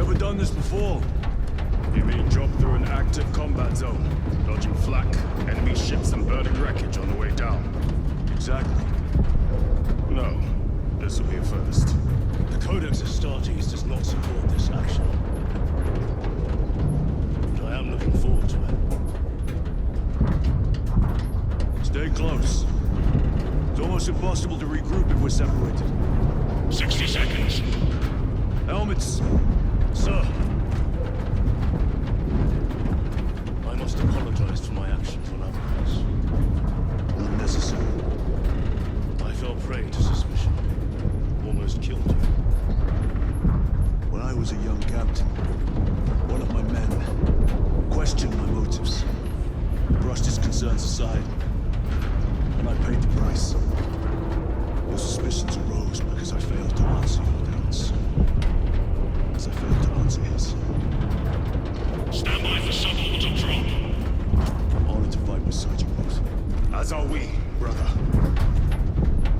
Never done this before. You mean drop through an active combat zone, dodging flak, enemy ships and burning wreckage on the way down? Exactly. No. This will be a first. The Codex Astartes does not support this action. But I am looking forward to it. Stay close. It's almost impossible to regroup if we're separated. 60 seconds. Helmets! Sir! I must apologize for my actions on Alvarez. Unnecessary. I fell prey to suspicion. Almost killed you. When I was a young captain, one of my men questioned my motives, brushed his concerns aside, and I paid the price. Your suspicions arose because I failed to answer your doubts. As I failed to answer his. Stand by for suborbital drop. Honored to fight beside you both. As are we, brother.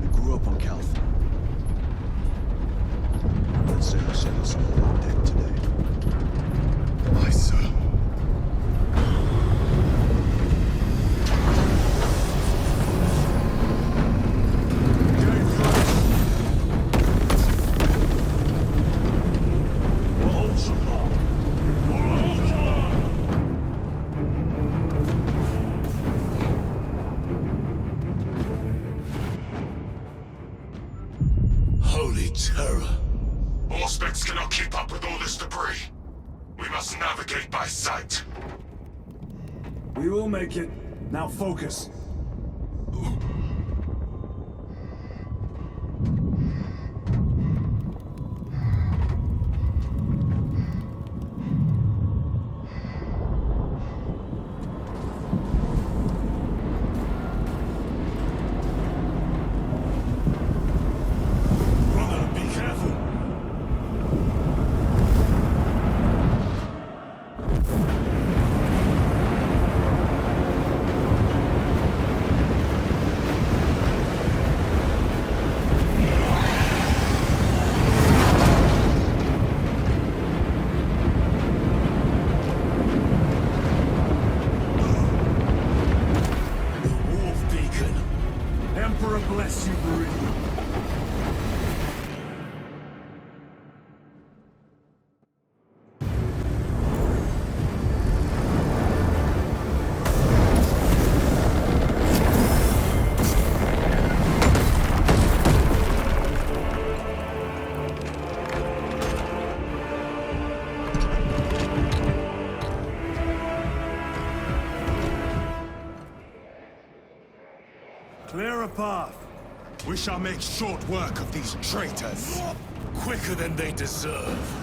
We grew up on Calth. Let's say I set us on our deck today. Aye, sir. Holy terror. Auspex cannot keep up with all this debris. We must navigate by sight. We will make it. Now focus. Brother, be careful! The Wolf Beacon. Emperor bless you, Meridian. Clear a path. We shall make short work of these traitors. Quicker than they deserve.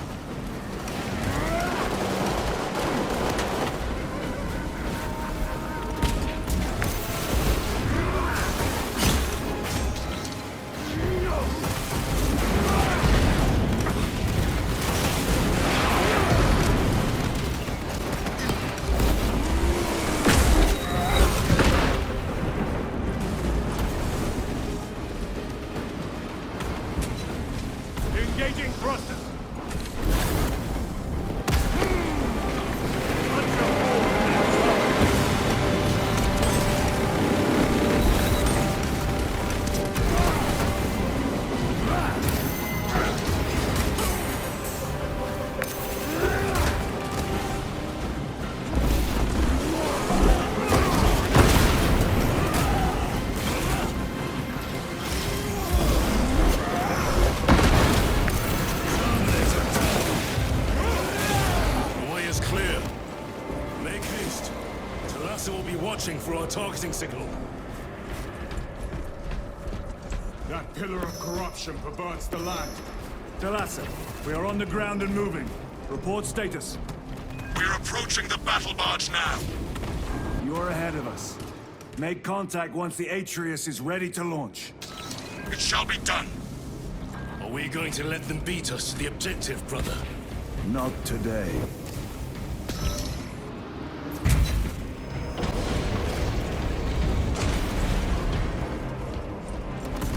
Engaging thrusters. The way is clear. Make haste. Talassa will be watching for our targeting signal. That pillar of corruption perverts the land. Talassa, we are on the ground and moving. Report status. We're approaching the battle barge now. You are ahead of us. Make contact once the Atreus is ready to launch. It shall be done. Are we going to let them beat us to the objective, brother? Not today.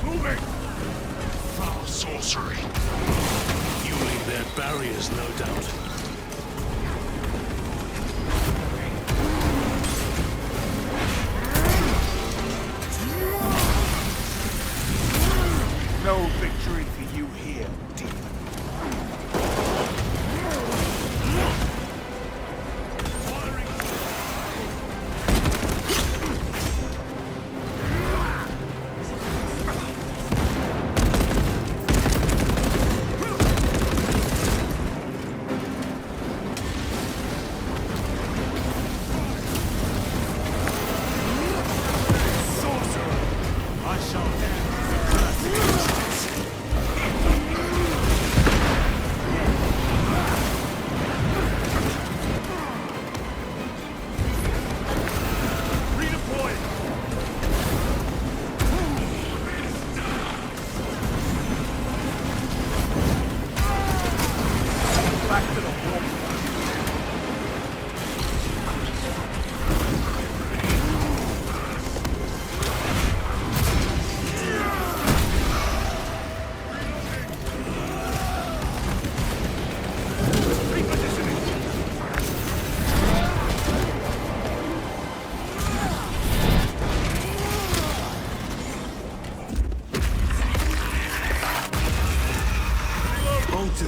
Moving! Foul sorcery. Fueling their They're barriers, no doubt. No victory for you here, demon.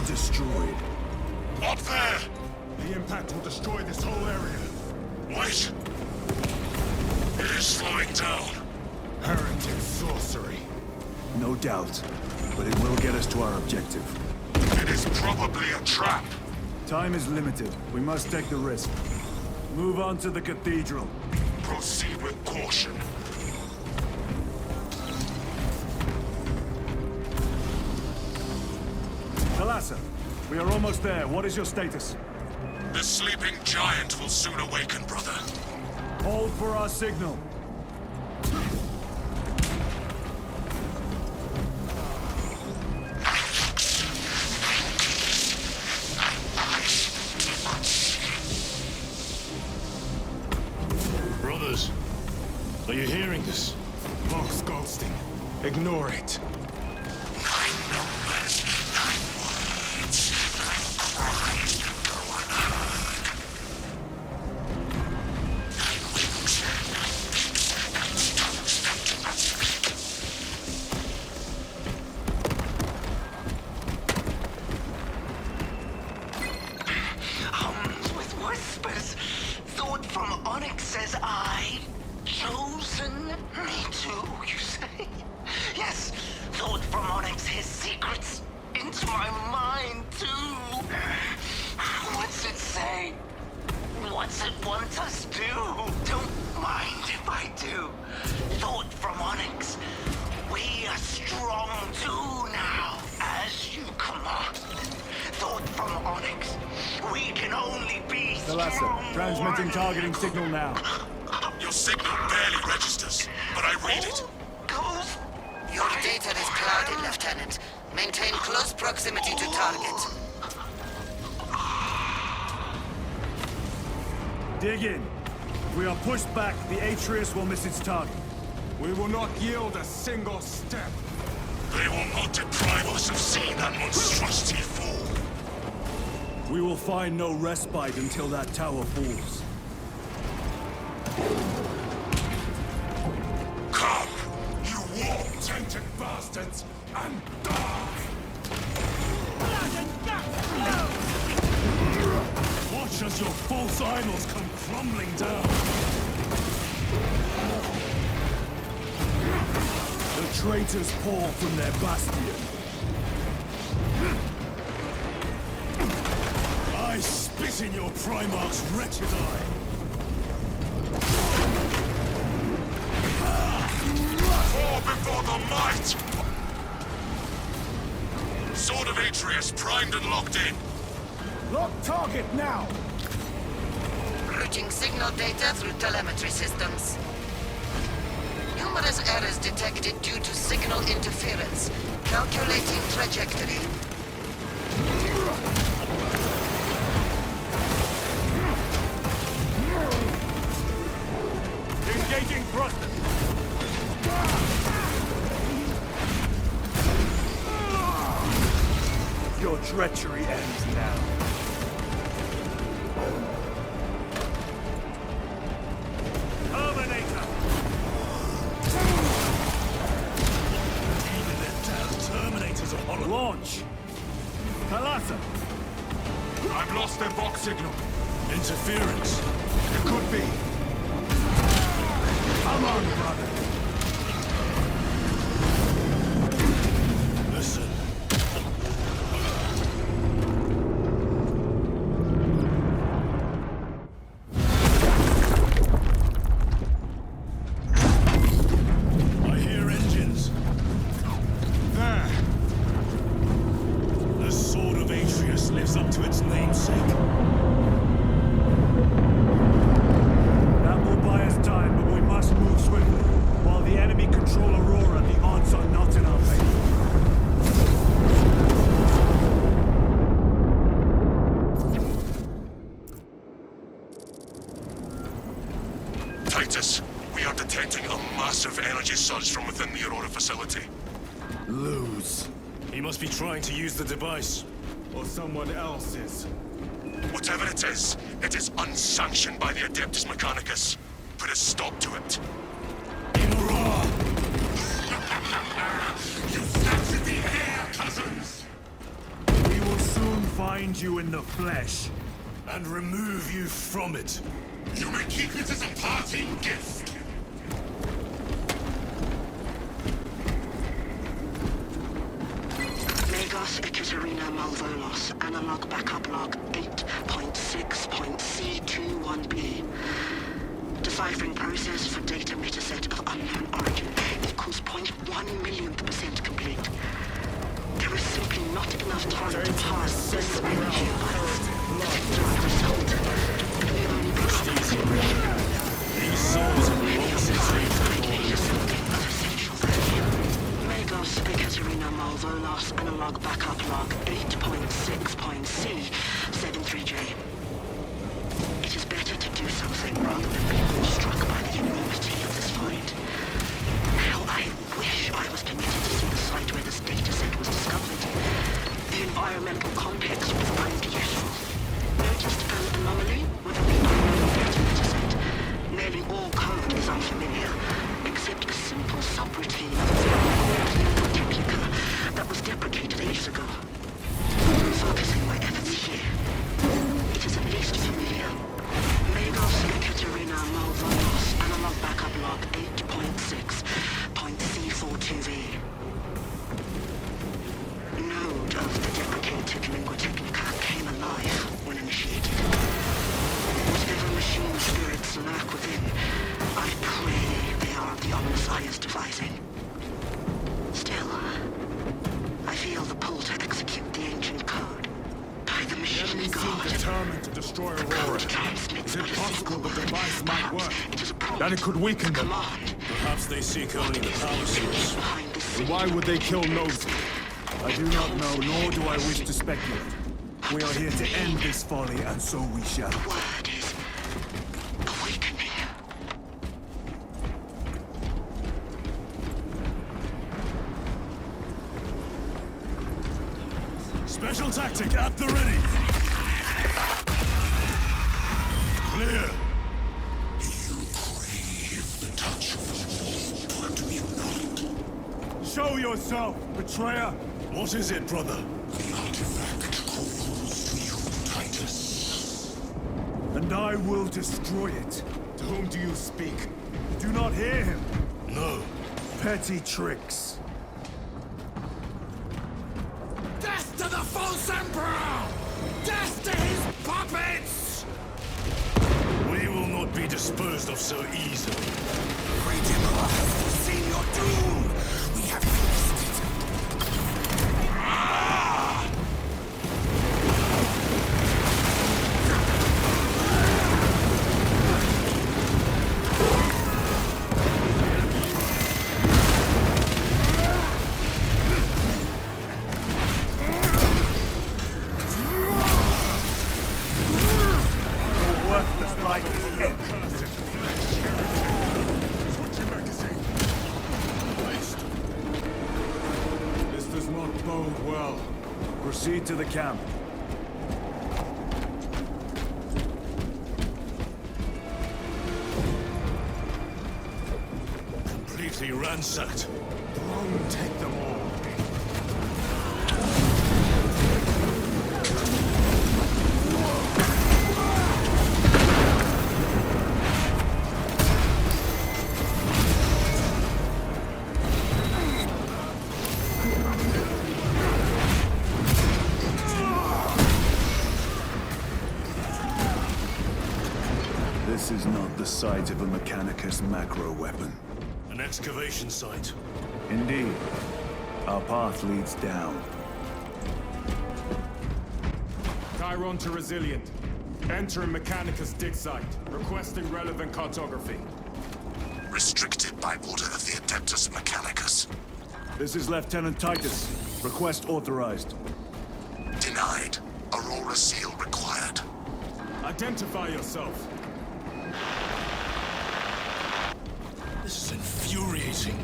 Destroyed. Up there! The impact will destroy this whole area. Wait! It is slowing down. Heretic sorcery. No doubt, but it will get us to our objective. It is probably a trap. Time is limited. We must take the risk. Move on to the cathedral. Proceed with caution. Thalassa, we are almost there. What is your status? The sleeping giant will soon awaken, brother. Hold for our signal. Brothers, are you hearing this? Vox ghosting. Ignore it. What's it want us to do? Don't mind if I do. Thought from Onyx. We are strong too now, as you command. Thought from Onyx. We can only be Thalassa, strong. transmitting targeting signal now. Your signal barely registers, but I read it. Goes. Your data is clouded, Lieutenant. Maintain close proximity to target. Dig in. If we are pushed back, the Atreus will miss its target. We will not yield a single step. They will not deprive us of seeing that monstrosity fall. We will find no respite until that tower falls. Come, you war-tainted bastards, and die! Watch as your false idols come crumbling down. The traitors pour from their bastion. I spit in your Primarch's wretched eye. Fall before the might! Sword of Atreus primed and locked in. Lock target now! Routing signal data through telemetry systems. Numerous errors detected due to signal interference. Calculating trajectory. Engaging thrusters. Your treachery ends. down. Terminator! Even their damn Terminators are hollow. Launch! Thalassa! I've lost their box signal. Interference. It could be. Come on, brother. Listen. I hear engines. There. The Sword of Atreus lives up to its namesake. That will buy us time, but we must move swiftly. While the enemy control Aurora, the odds are not in our favor. Titus, we are detecting a massive energy surge from within the Aurora facility. Lose. He must be trying to use the device. Or someone else is. Whatever it is unsanctioned by the Adeptus Mechanicus. Put a stop to it. Hurrah! You snatched the air, cousins! We will soon find you in the flesh. And remove you from it. You may keep it as a parting gift. Megos Ekaterina Malvolos, analog backup log 8.6.C21B. Deciphering process for data metaset of unknown origin equals 0.1 millionth % complete. There is simply not enough time to parse this energy virus to derive result. We have only been These souls have long since reached the borders. Megos Ekaterina Malvolos, analog backup log 8.6.C73J. It is better to do something rather than be struck by the enormity of this find. How I wish I was permitted to see the site where this data set was discovered. The environmental context was deemed useful. Noticed an anomaly with a unknown data metaset. Nearly all code is unfamiliar, except a simple subroutine of a very old lingua technica that was deprecated ages ago. Focusing my efforts here. It is at least familiar. Megos Ekaterina Malvolos, analog backup log 8.6.C42V. Node of the deprecated lingua technica came alive when initiated. Whatever machine spirits lurk within, I pray they are the ominous eyes devising. Still, I feel the pull to execute the ancient code. By the machine Enemy seem god. determined to destroy Aurora. Transmits Is it but a possible single the word. device might Perhaps work? it is a prompt, That it could weaken them? command. Perhaps they seek only the power source. Behind the Then why would they kill Nosy? I do not know, nor do I wish to speculate. We are here to end this folly, and so we shall. word is awakening. Special tactic at the ready. Clear. Show yourself, betrayer! What is it, brother? And I will destroy it. To whom do you speak? You do not hear him. No. Petty tricks. Death to the false emperor! Death to his puppets! We will not be disposed of so easily. Great Emperor has foreseen your doom! We have witnessed it! Worthless like his head. This does not bode well. Proceed to the camp. Completely ransacked. Long take them all. This is not the site of a Mechanicus macro weapon. An excavation site. Indeed. Our path leads down. Chiron to Resilient. Entering Mechanicus dig site. Requesting relevant cartography. Restricted by order of the Adeptus Mechanicus. This is Lieutenant Titus. Request authorized. Denied. Aurora seal required. Identify yourself. This is infuriating.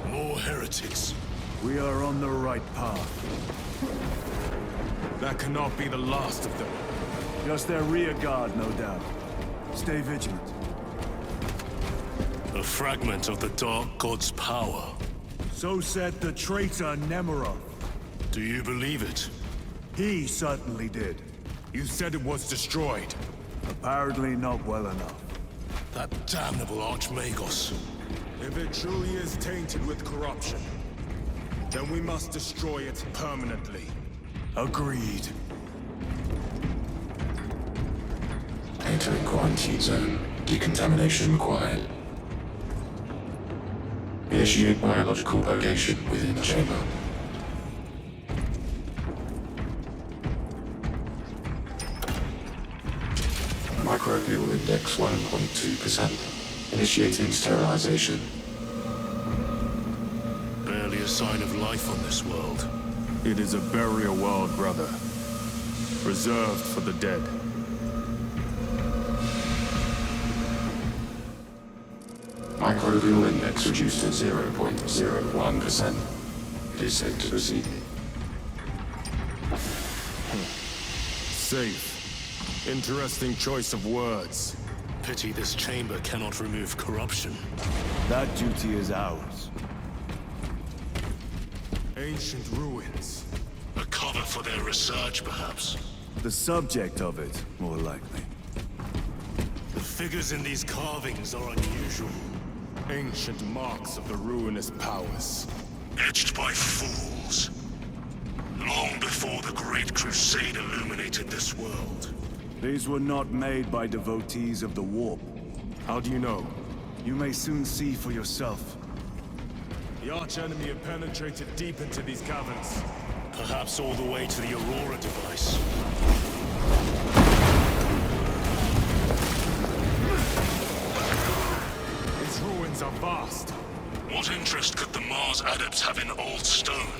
More heretics. We are on the right path. That cannot be the last of them. Just their rear guard, no doubt. Stay vigilant. A fragment of the Dark God's power. So said the traitor Nemeroth. Do you believe it? He certainly did. You said it was destroyed. Apparently not well enough. That damnable Archmagos. If it truly is tainted with corruption, then we must destroy it permanently. Agreed. Entering quarantine zone. Decontamination required. Initiate biological purgation within the chamber. Microbial index 1.2%. Initiating sterilization. Barely a sign of life on this world. It is a burial world, brother. Reserved for the dead. Microbial index reduced to 0.01%. It is safe to proceed. Safe. Interesting choice of words. Pity this chamber cannot remove corruption. That duty is ours. Ancient ruins. A cover for their research, perhaps. The subject of it, more likely. The figures in these carvings are unusual. Ancient marks of the ruinous powers. Etched by fools. Long before the Great Crusade illuminated this world. These were not made by devotees of the warp. How do you know? You may soon see for yourself. The archenemy have penetrated deep into these caverns. Perhaps all the way to the Aurora device. These ruins are vast. What interest could the Mars adepts have in old stone?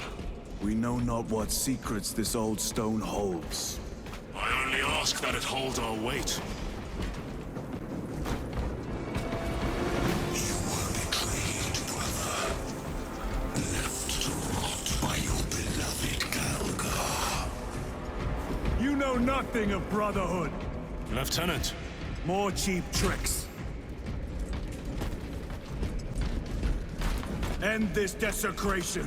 We know not what secrets this old stone holds. I only ask that it hold our weight. You were betrayed, brother. Left to rot by your beloved Galga. You know nothing of brotherhood. Lieutenant, More cheap tricks. End this desecration.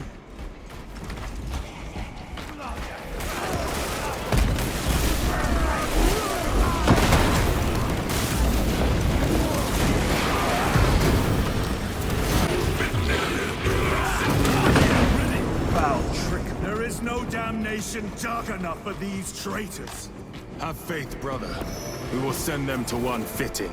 Foul trick. There is no damnation dark enough for these traitors. Have faith, brother. We will send them to one fitting.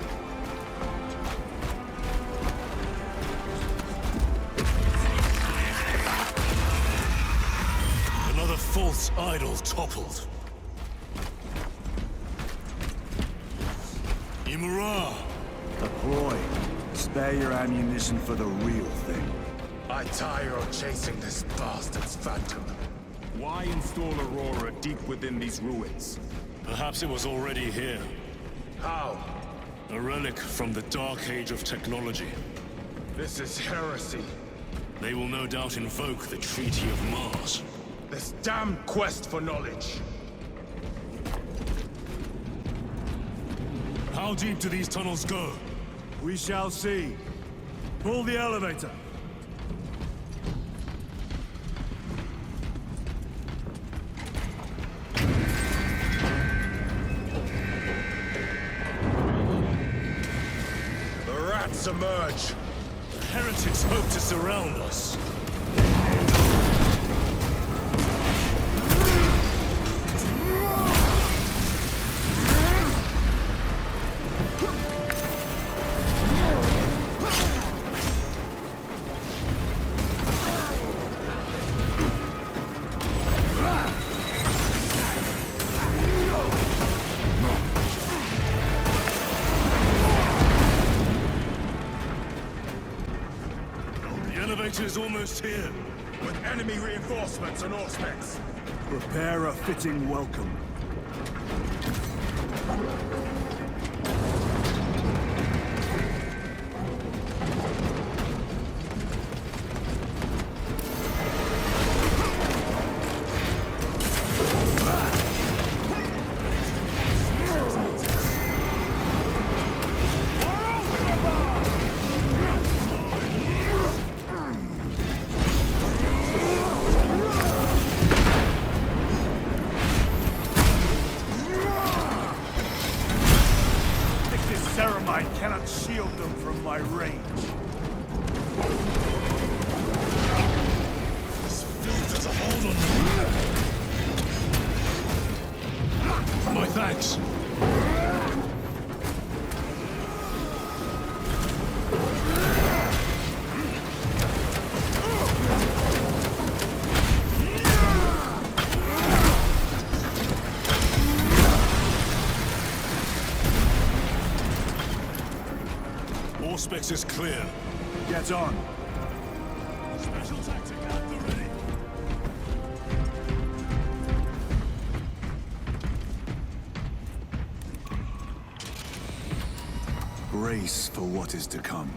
another false idol toppled. Imura! A ploy. Spare your ammunition for the real thing. I tire of chasing this bastard's phantom. Why install Aurora deep within these ruins? Perhaps it was already here. How? A relic from the Dark Age of technology. This is heresy. They will no doubt invoke the Treaty of Mars. This damn quest for knowledge. How deep do these tunnels go? We shall see. Pull the elevator. The rats emerge. The heretics hope to surround us. Is almost here, with enemy reinforcements and auspex. Prepare a fitting welcome. I cannot shield them from my range. This filth has a hold on me. My thanks. Auspex is clear. Get on. Special tactic at the ready. Brace for what is to come.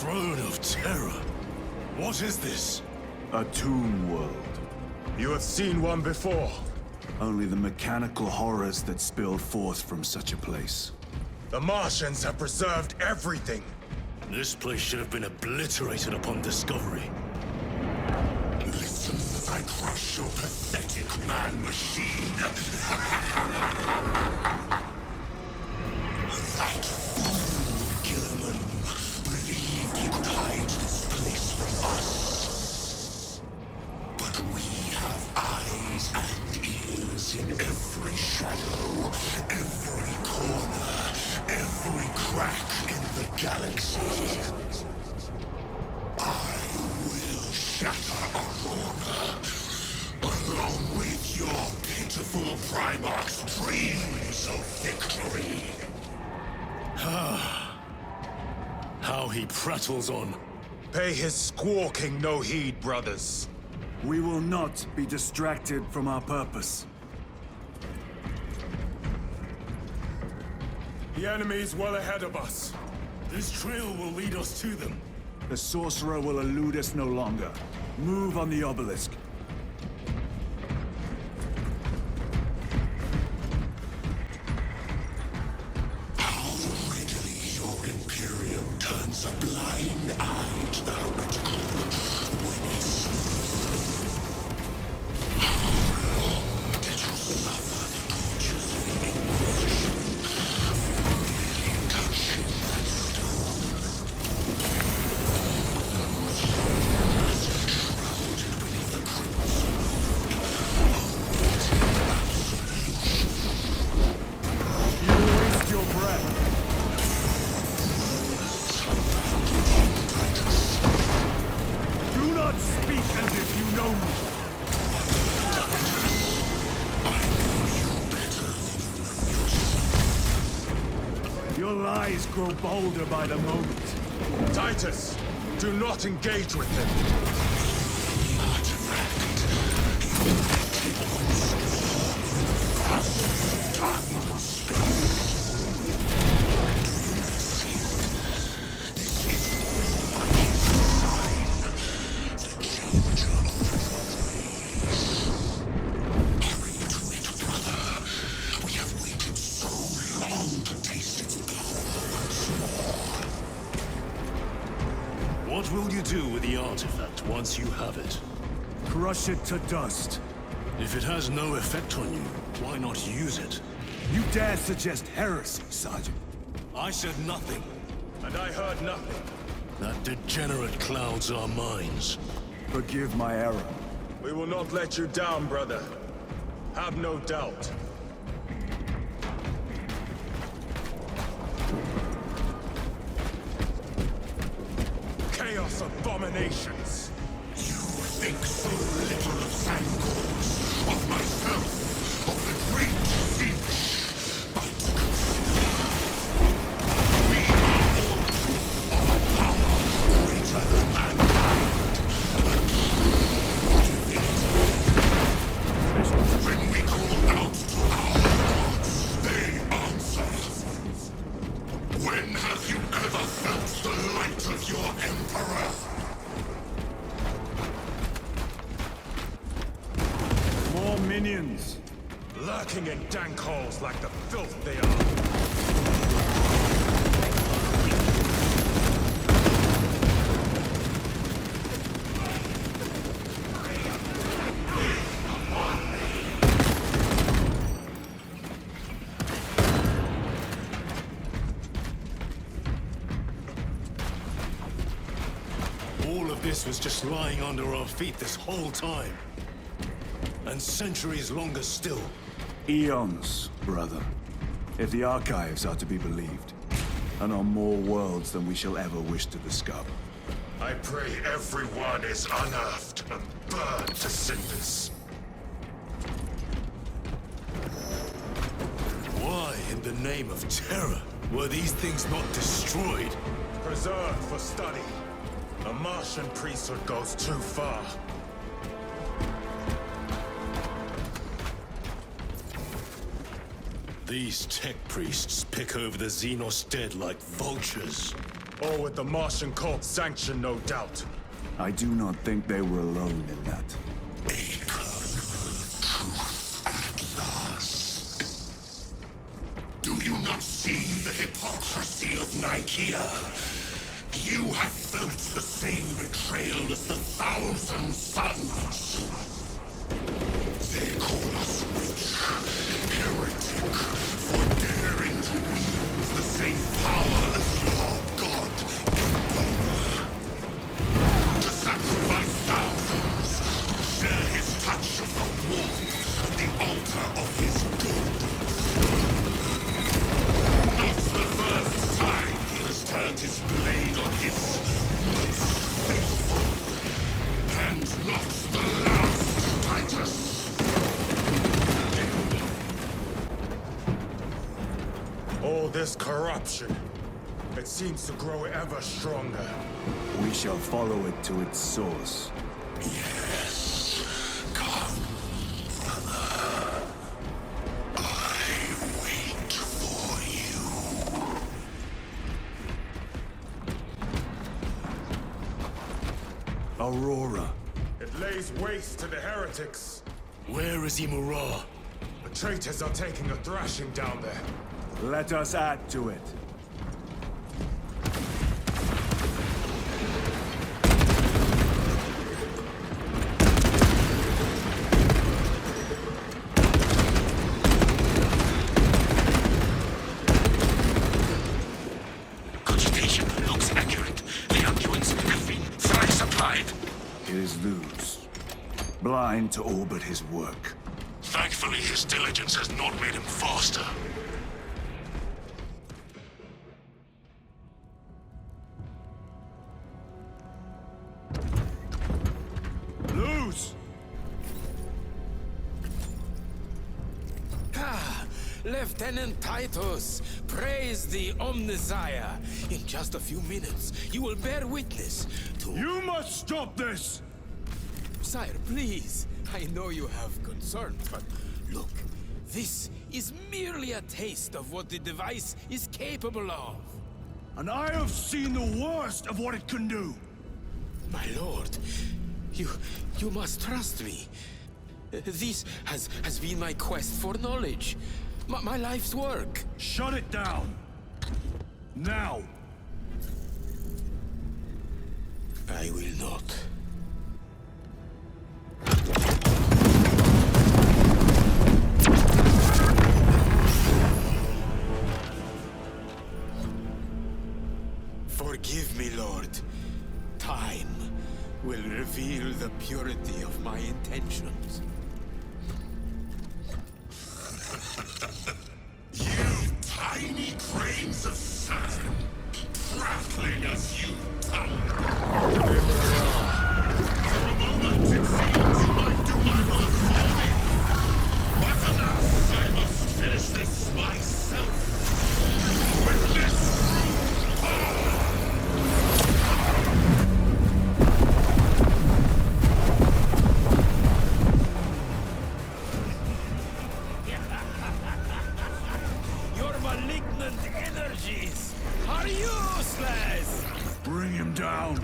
Throne of Terror. What is this? A tomb world. You have seen one before. Only the mechanical horrors that spill forth from such a place. The Martians have preserved everything. This place should have been obliterated upon discovery. Listen as I crush your pathetic man-machine. That fool, Gilliman, believed he could hide this place from us. But we have eyes and ears in every shadow, every corner, every crack in the galaxy. I will shatter Aurora, along with your pitiful Primarch's dreams of victory. How he prattles on. Pay his squawking no heed, brothers. We will not be distracted from our purpose. The enemy is well ahead of us. This trail will lead us to them. The sorcerer will elude us no longer. Move on the obelisk. How readily your Imperium turns a blind eye to the heretical when it's... How long did you suffer the tortures of the Inquisition? Merely touching that stone. Those shrouded beneath the crimson moon, awaiting absolution. You waste your breath. Do not speak as if you know me. Your lies grow bolder by the moment. Titus, do not engage with him. once you have it. Crush it to dust. If it has no effect on you, why not use it? You dare suggest heresy, Sergeant? I said nothing. And I heard nothing. That degenerate clouds our minds. Forgive my error. We will not let you down, brother. Have no doubt. Chaos abominations! You think so little of Sangors, of myself, of the great siege, but consider, we are all of a power greater than mankind, a true divinity. When we call out to our gods, they answer. When have you ever felt the light of your Emperor? More minions. Lurking in dank holes like the filth they are. All of this was just lying under our feet this whole time. And centuries longer still. Eons, brother. If the archives are to be believed. And on more worlds than we shall ever wish to discover. I pray everyone is unearthed and burned to cinders. Why, in the name of terror, were these things not destroyed? Preserved for study. The Martian priesthood goes too far. These tech priests pick over the Xenos dead like vultures. All with the Martian cult sanction, no doubt. I do not think they were alone in that. Do you not see the hypocrisy of Nicaea? You have felt the same betrayal as the Thousand Sons. They call us witch, heretic, for daring to wield the same power as your god, Emperor. To sacrifice thousands, share his touch of the warmth at the altar of his good. Not the first time he has turned his blade on his most faithful, and not the last, Titus. All this corruption, it seems to grow ever stronger. We shall follow it to its source. Yes, come, brother. I wait for you. Aurora. It lays waste to the heretics. Where is Imura? The traitors are taking a thrashing down there. Let us add to it. Cogitation looks accurate. The undoings have been thrice applied. It is Luz. Blind to all but his work. Thankfully, his diligence has not made him faster. Luz! Lieutenant Titus, praise the Omnissiah. In just a few minutes, you will bear witness to... You must stop this! Sire, please. I know you have concerns, but look, this is merely a taste of what the device is capable of. And I have seen the worst of what it can do. My lord, you must trust me. This has been my quest for knowledge. My life's work. Shut it down. Now. I will not. the purity of my intentions. You tiny grains of sand, prattling as you tumble. For a moment it seems you might do my work for me. But alas, I must finish this myself. With this Your malignant energies are useless! Bring him down.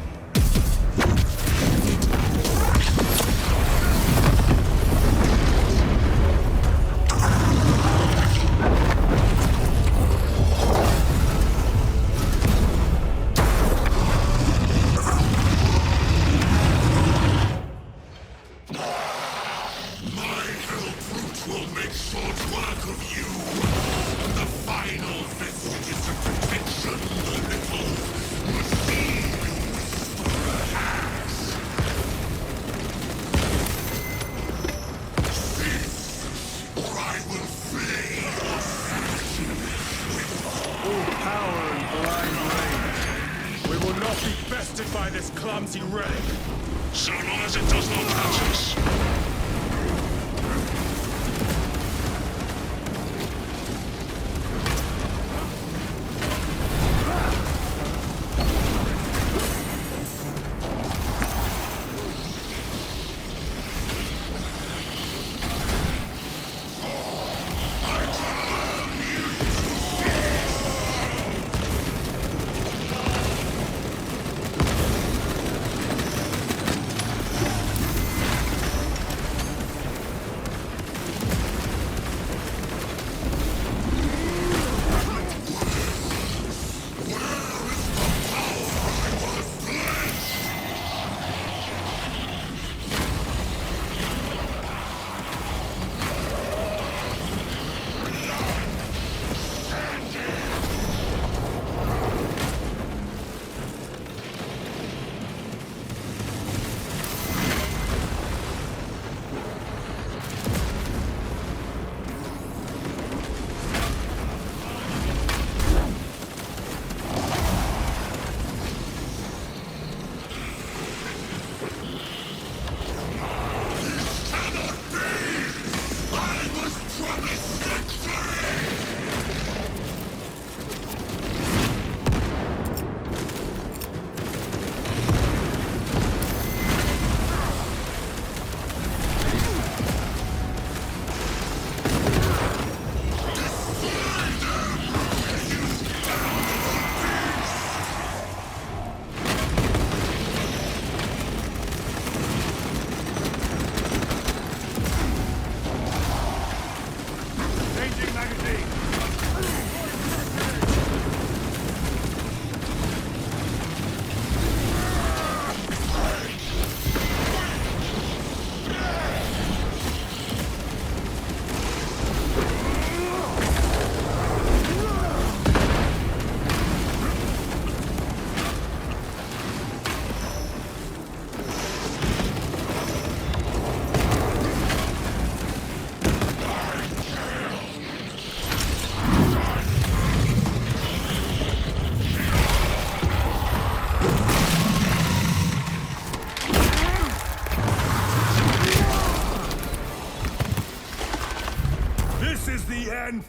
my hellbrute will make short work of you. The final vestiges of protection the little machine whisperer has. Cease, or I will flay your sanity with All power and blind rage. We will not be bested by this clumsy relic. so long as it does not touch us.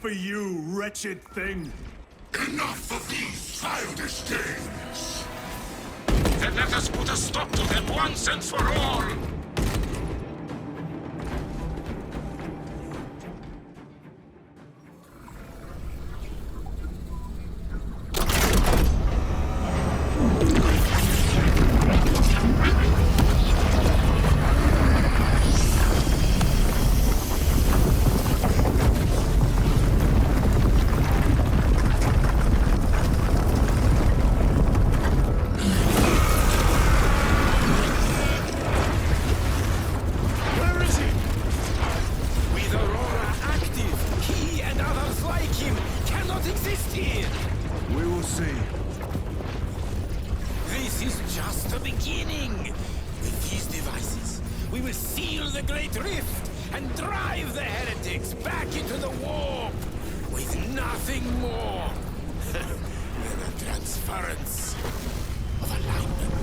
For you, wretched thing. Enough of these childish games! Then let us put a stop to them once and for all! we will seal the Great Rift and drive the heretics back into the warp with nothing more than a transference of alignment.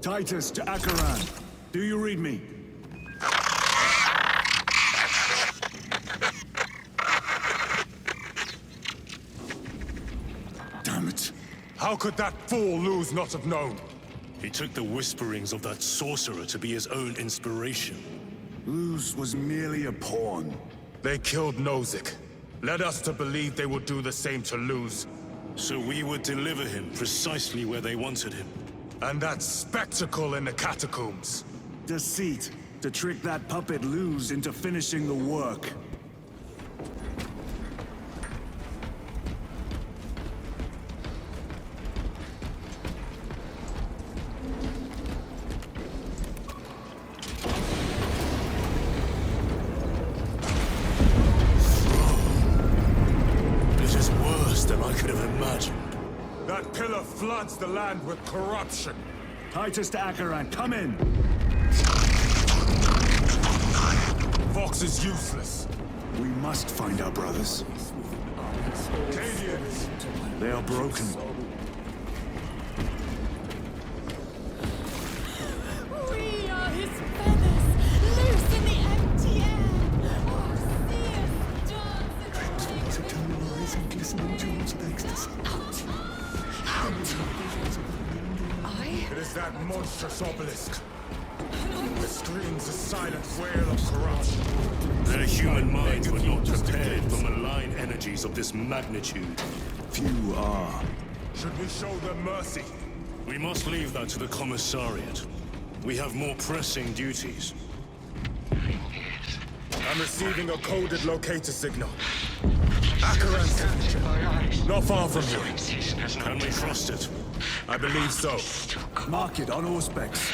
Titus to Acheran. Do you read me? Damn it. How could that fool Luz not have known? He took the whisperings of that sorcerer to be his own inspiration. Luz was merely a pawn. They killed Nozick. Led us to believe they would do the same to Luz. So we would deliver him precisely where they wanted him. And that spectacle in the catacombs. Deceit. To trick that puppet Luz into finishing the work. It is worse than I could have imagined. That pillar floods the land with corruption. Titus to Acheran, come in! Vox is useless. We must find our brothers. Cadians! They are broken. We are his feathers, loose in the empty air. Oh, see us dance in the Eternal eyes and glistening jewels of ecstasy. It is that monstrous obelisk. It screams a silent wail of corruption. Their human minds were not prepared for malign energies of this magnitude. Few are. Should we show them mercy? We must leave that to the commissariat. We have more pressing duties. I'm receiving a coded locator signal. Acheran's temperature. Not far from here. Can we trust it? I believe so. Mark it on Auspex.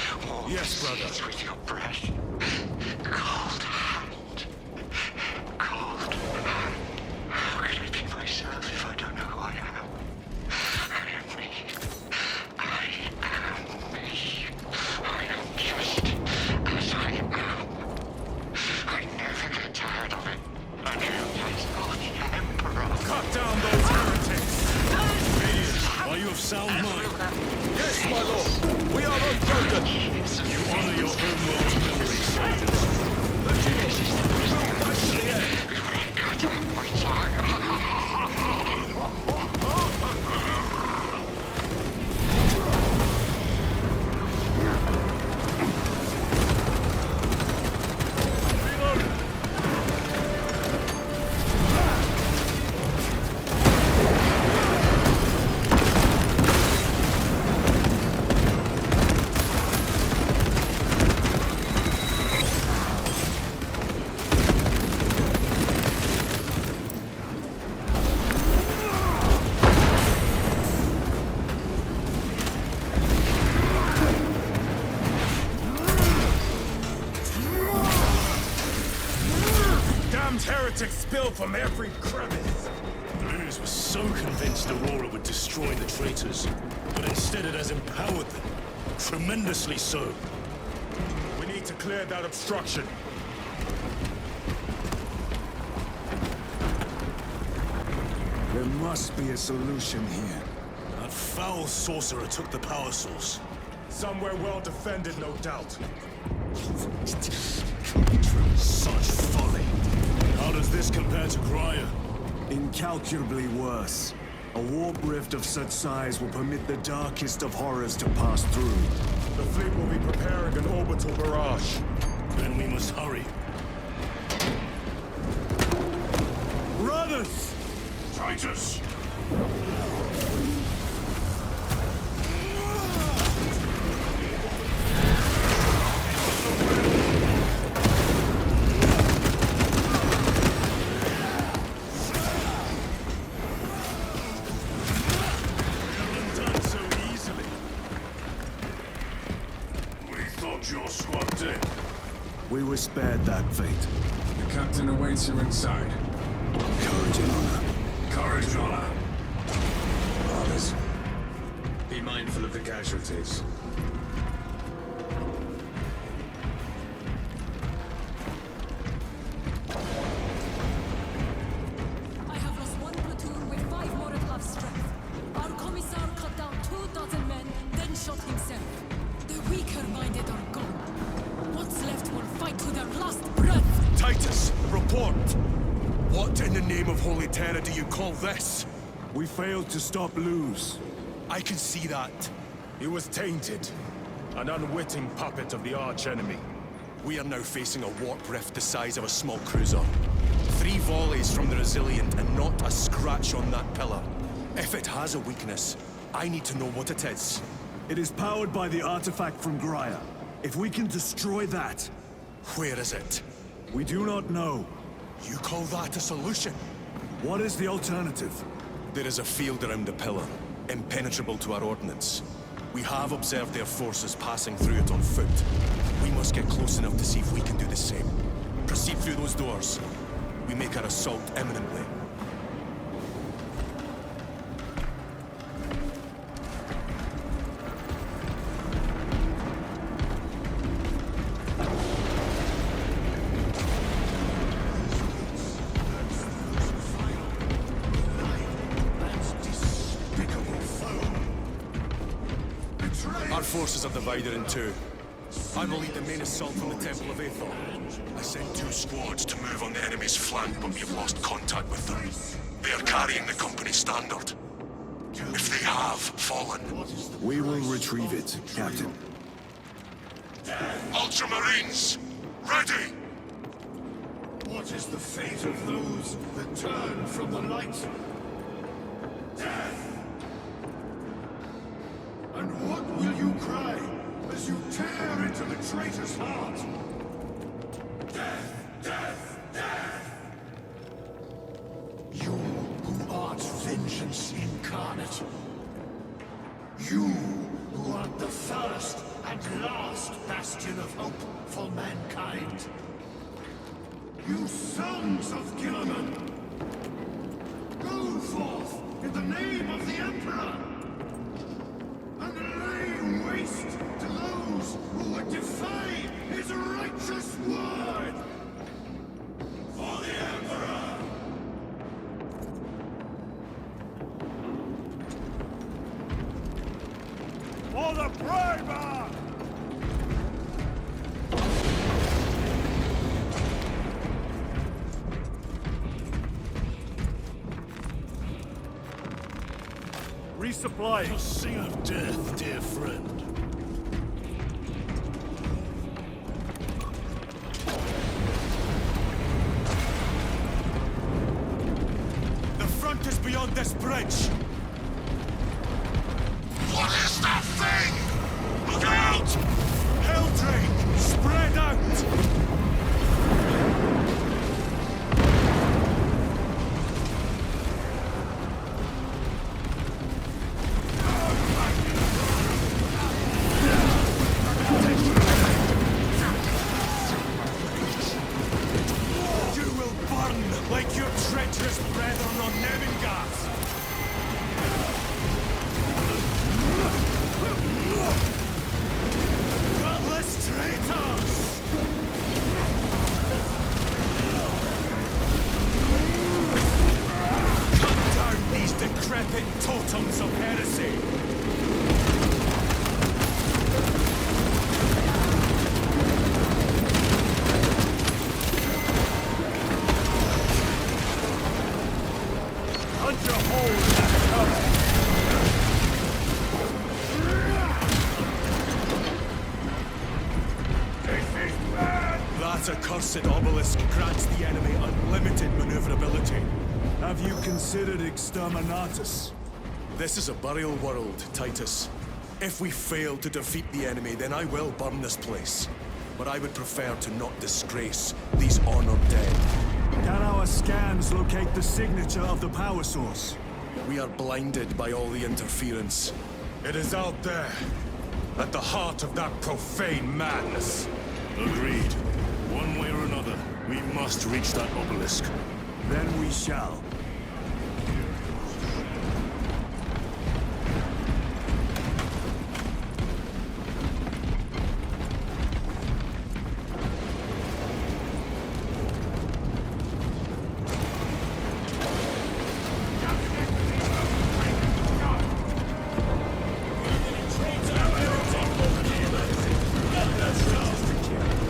Yes, brother. With your breath. Cold hand. Cold hand. How can I be myself if I don't know who I am? I am me. I am me. I am just as I am. I never get tired of it. I am the Emperor. Cut down those heretics! Are you of sound mind? Yes, my lord! We are unbroken! You honor your own world's memories, soldiers. The Damned heretics spill from every crevice! Blues was so convinced Aurora would destroy the traitors, but instead it has empowered them. Tremendously so. We need to clear that obstruction. There must be a solution here. That foul sorcerer took the power source. Somewhere well defended, no doubt. Such folly. How does this compare to Grya? Incalculably worse. A warp rift of such size will permit the darkest of horrors to pass through. The fleet will be preparing an orbital barrage. Then we must hurry. Brothers! Traitors! Your squad dead. We were spared that fate. The captain awaits you inside. Courage and honor. Courage, honor. Brothers, be mindful of the casualties. I have lost one platoon with 5 more at half strength. Our commissar cut down 2,000 men, then shot himself. The weaker-minded are gone. What's left will fight to their last breath. Titus, report! What in the name of Holy Terror do you call this? We failed to stop Luz. I can see that. He was tainted. An unwitting puppet of the arch-enemy. We are now facing a warp rift the size of a small cruiser. 3 volleys from the Resilient and not a scratch on that pillar. If it has a weakness, I need to know what it is. It is powered by the artifact from Grya. If we can destroy that... Where is it? We do not know. You call that a solution? What is the alternative? There is a field around the pillar, impenetrable to our ordnance. We have observed their forces passing through it on foot. We must get close enough to see if we can do the same. Proceed through those doors. We make our assault imminently. Our forces are divided in 2. I will lead the main assault from the Temple of Aethel. I sent 2 squads to move on the enemy's flank, but we've lost contact with them. They are carrying the company standard. If they have fallen... We will retrieve it, Captain. Ultramarines, ready! What is the fate of those that turn from the light? Death! And what will you cry as you tear into the traitor's heart? Death! Death! Death! You who art vengeance incarnate. You who art the first and last bastion of hope for mankind. You sons of Gilliman! Go forth in the name of the Emperor! And lay waste to those who would defy his righteous word! For the Emperor! For the Primer! Resupply. A sing of death, dear friend. The front is beyond this bridge! What is that thing? Look out! Helldrake! Spread out! You will burn That accursed obelisk grants the enemy unlimited maneuverability. Have you considered exterminatus? This is a burial world, Titus. If we fail to defeat the enemy, then I will burn this place. But I would prefer to not disgrace these honored dead. Can our scans locate the signature of the power source? We are blinded by all the interference. It is out there, at the heart of that profane madness. Agreed. One way or another, we must reach that obelisk. Then we shall.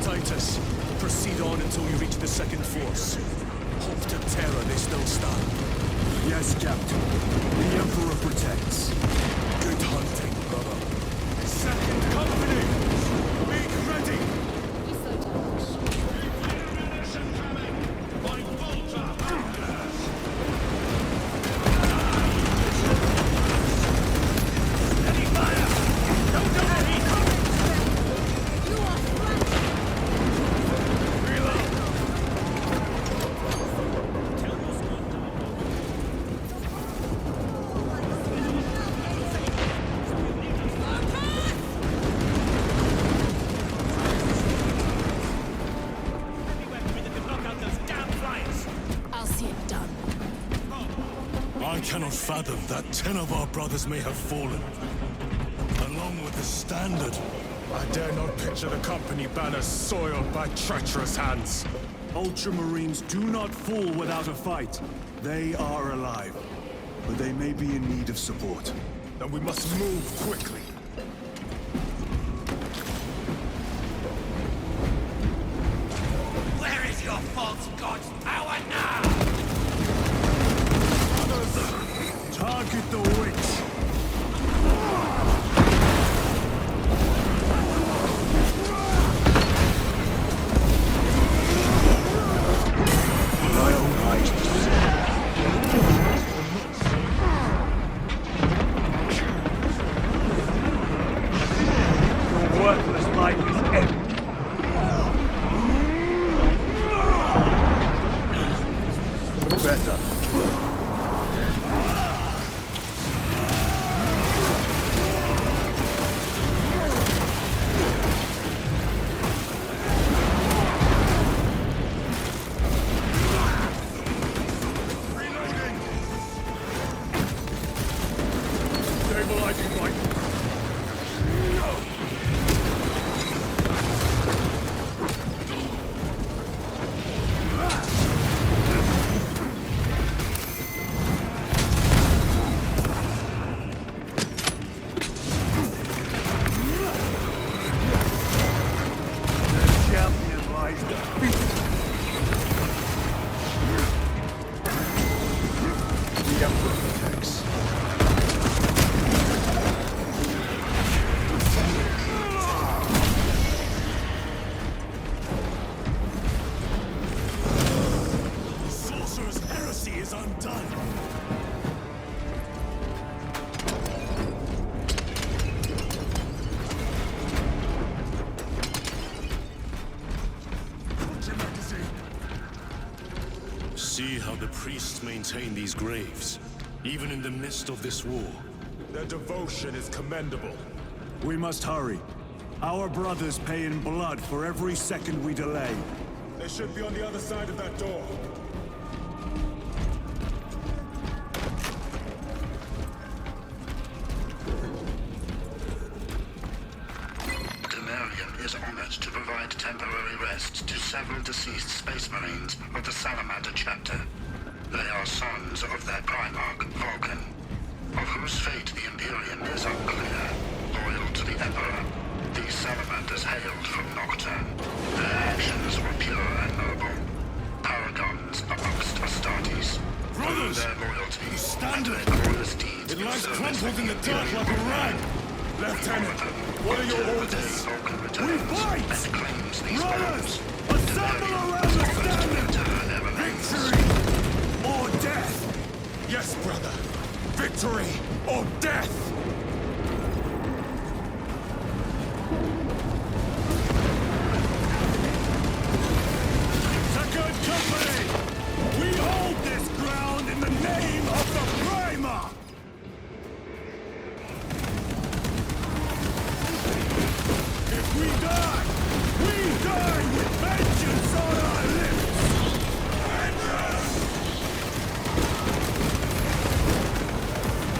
Titus, proceed on until you reach the second force. Hope to terror they still stand. Yes, Captain. The Emperor protects. Good hunting, brother. Second company! Make ready! I'll see it done. I cannot fathom that 10 of our brothers may have fallen. Along with the Standard. I dare not picture the company banners soiled by treacherous hands. Ultramarines do not fall without a fight. They are alive, but they may be in need of support. Then we must move quickly. Where is your false god's power now? Target the witch! Your worthless life is empty. Better. Stabilizing light. Champion lies defeated. The Emperor protects. The sorcerer's heresy is undone. See how the priests maintain these graves, even in the midst of this war. Their devotion is commendable. We must hurry. Our brothers pay in blood for every second we delay. They should be on the other side of that door. Demarium is honored to provide temporary rest to several deceased space marines of the Salamander chapter. They are sons of their primarch, Vulcan, of whose fate the Imperium is unclear. Loyal to the Emperor, these salamanders hailed from Nocturne. Their actions were pure and noble. Paragons amongst Astartes. Brothers! Their loyalty, The Standard! glorious deeds It lies of service crumpled in the to dirt like a rag. Lieutenant, what are your orders? Vulcan returns fight! and claims these Brothers! bones. Assemble! brother. Victory or death! Second Company! We hold this ground in the name of the Primer! If we die with vengeance on our lips!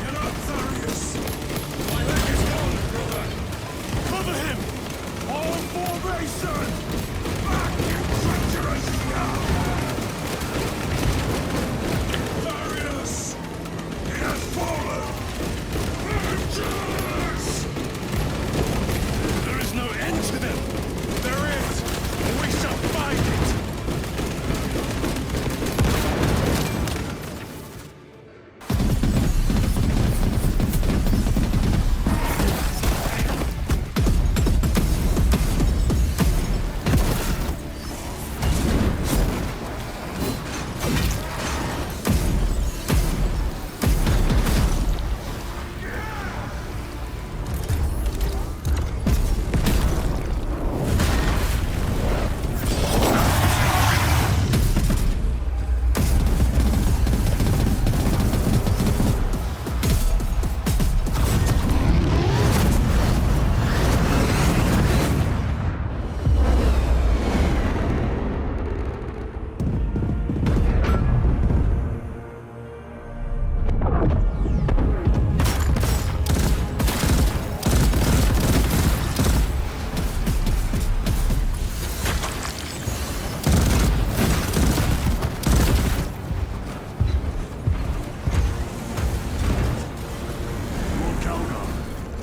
You're not serious. My leg is gone, brother. Cover him! All formation! Back, you treacherous scum! Darius! He has fallen! Vengeance! There is no end to them! There is! We shall find it!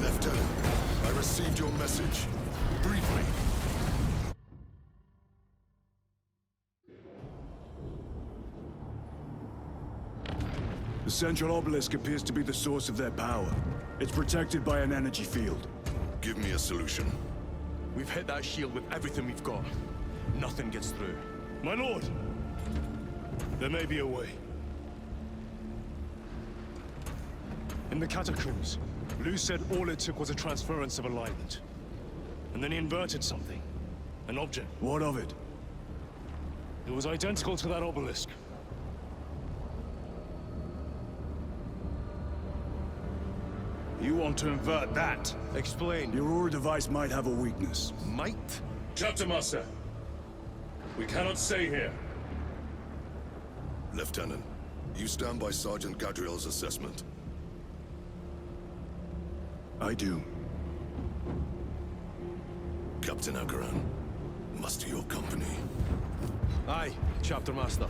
Lieutenant, I received your message. Briefly. The central obelisk appears to be the source of their power. It's protected by an energy field. Give me a solution. We've hit that shield with everything we've got. Nothing gets through. My lord! There may be a way. In the catacombs, Lou said all it took was a transference of alignment. And then he inverted something. An object. What of it? It was identical to that obelisk. You want to invert that? Explain. Your Aura device might have a weakness. Might? Chapter Master, we cannot stay here. Lieutenant, you stand by Sergeant Gadriel's assessment. I do. Captain Akaran, muster your company. Aye, Chapter Master.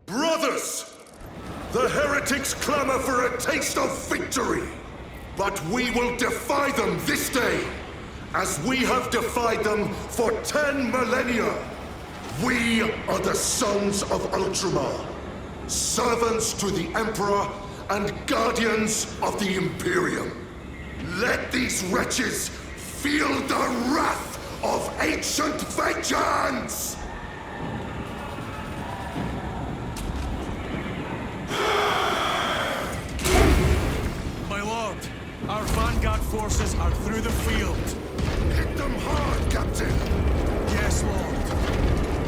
Brothers! The heretics clamor for a taste of victory! But we will defy them this day, as we have defied them for 10 millennia! We are the sons of Ultramar, servants to the Emperor and guardians of the Imperium. Let these wretches feel the wrath of ancient vengeance! My lord, our vanguard forces are through the field. Hit them hard, Captain! Yes, Lord.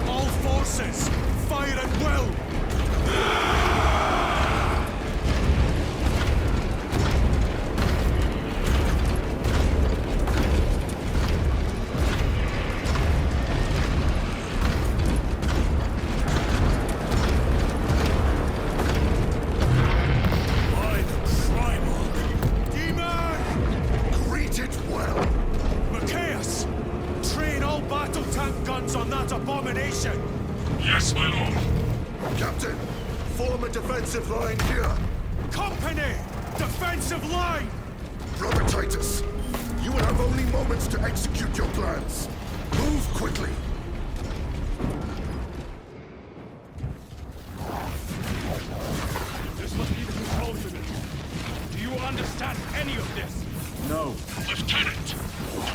All forces, fire at will! By the Primarch! Demon! Greet it well! Machias! Train all battle tank guns on that abomination! Yes, my lord. Captain, form a defensive line here. Company! Defensive line! Brother Titus, you will have only moments to execute your plans. Move quickly. This must be the control unit. Do you understand any of this? No. Lieutenant, do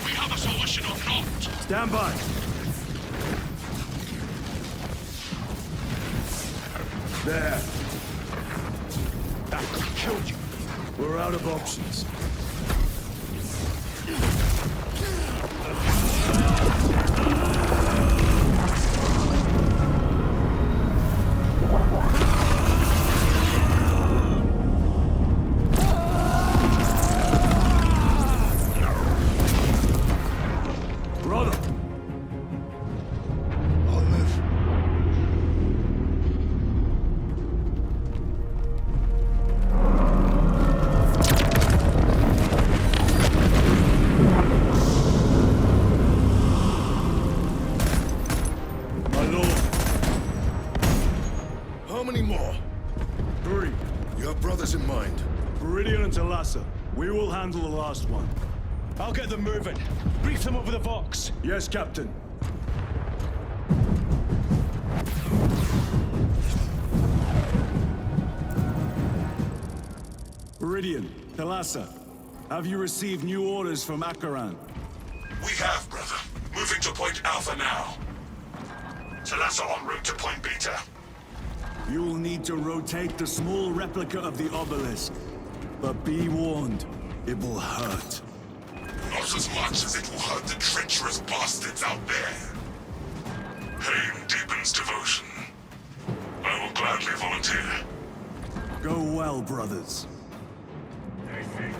we have a solution or not? Stand by. There. That could have killed you. We're out of options. Brother! I'll live. My lord. How many more? 3. You have brothers in mind. Viridian and Talassa. We will handle the last one. I'll get them moving. Brief them over the Vox. Yes, Captain. Viridian, Talassa, have you received new orders from Akaran? We have, brother. Moving to Point Alpha now. Talassa en route to Point Beta. You'll need to rotate the small replica of the obelisk. But be warned, it will hurt. Not as much as it will hurt the treacherous bastards out there. Pain deepens devotion. I will gladly volunteer. Go well, brothers. They think